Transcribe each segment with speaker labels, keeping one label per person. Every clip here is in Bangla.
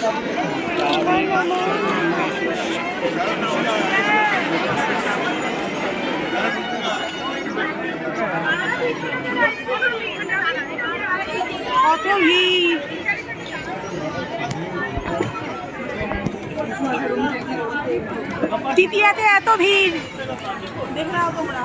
Speaker 1: কত ভিড়! তৃতীয়াতে এত ভিড় দেখ নাও তোমরা।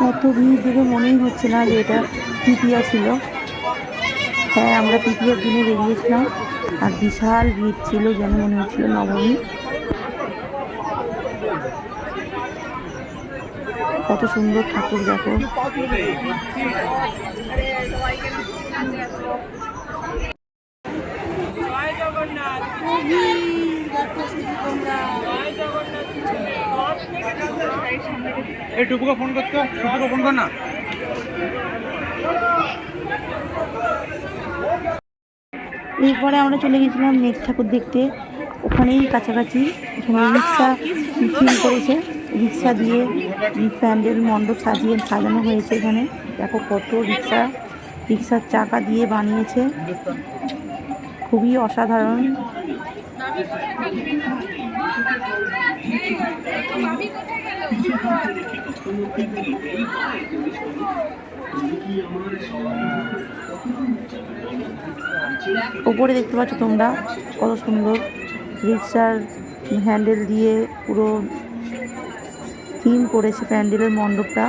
Speaker 1: এত ভিড় দেখে মনেই হচ্ছে না যে এটা তৃতীয়া ছিল। হ্যাঁ, আমরা তৃতীয়ার দিনে বেরিয়েছিলাম আর বিশাল ভিড় ছিল, যেন মনে হচ্ছিল নবমী। কত সুন্দর ঠাকুর দেখো।
Speaker 2: ফোন করতে ফোন কর না।
Speaker 1: এরপরে আমরা চলে গেছিলাম মেঘ ঠাকুর দেখতে। ওখানেই কাছাকাছি এখানে রিক্সা থিম করেছে, রিক্সা দিয়ে প্যান্ডেল মণ্ডপ সাজানো হয়েছে। এখানে দেখো কত রিক্সার চাকা দিয়ে বানিয়েছে, খুবই অসাধারণ। ওপরে দেখতে পাচ্ছ তোমরা কত সুন্দর রিক্সার হ্যান্ডেল দিয়ে পুরো থিম করেছে প্যান্ডেলের মণ্ডপটা।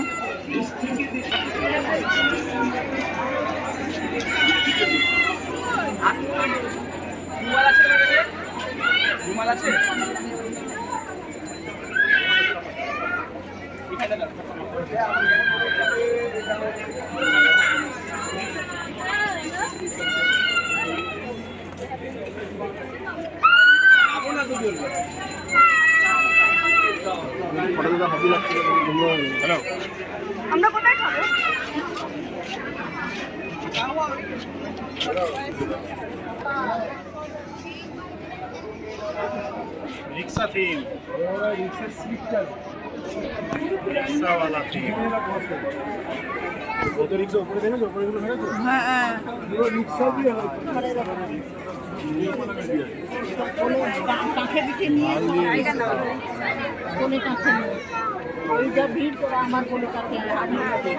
Speaker 1: আমরা কোথায় খাবো?
Speaker 2: रिक्शा थीम, रिक्शा वाला थीम। वो तो रिक्शा ऊपर देना, ऊपर गुलो है तो।
Speaker 1: हाँ,
Speaker 2: वो रिक्शा भी है।
Speaker 1: কাছে দিকে নিয়ে আইগা না কোনে কাছে ওই যা ভিড় করে আমার কোনে কাছে হারিয়ে যাবে।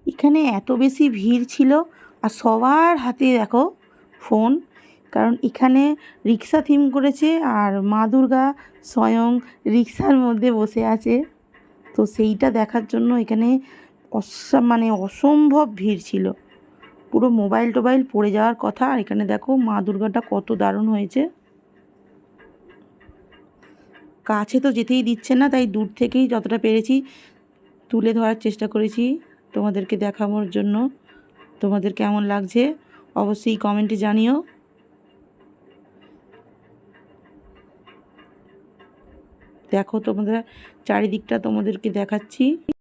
Speaker 1: এখানে এত বেশি ভিড় ছিল আর সবার হাতে দেখো ফোন, কারণ এখানে রিক্সা থিম করেছে আর মা দুর্গা স্বয়ং রিক্সার মধ্যে বসে আছে। তো সেইটা দেখার জন্য এখানে মানে অসম্ভব ভিড় ছিল, পুরো মোবাইল টোবাইল পড়ে যাওয়ার কথা। আর এখানে দেখো মা দুর্গাটা কত দারুণ হয়েছে। কাছে তো যেতেই দিচ্ছে না, তাই দূর থেকেই যতটা পেরেছি তুলে ধরার চেষ্টা করেছি তোমাদেরকে দেখানোর জন্য। তোমাদের কেমন লাগছে অবশ্যই কমেন্টে জানিও। দেখো তোমাদের চারিদিকটা তোমাদেরকে দেখাচ্ছি।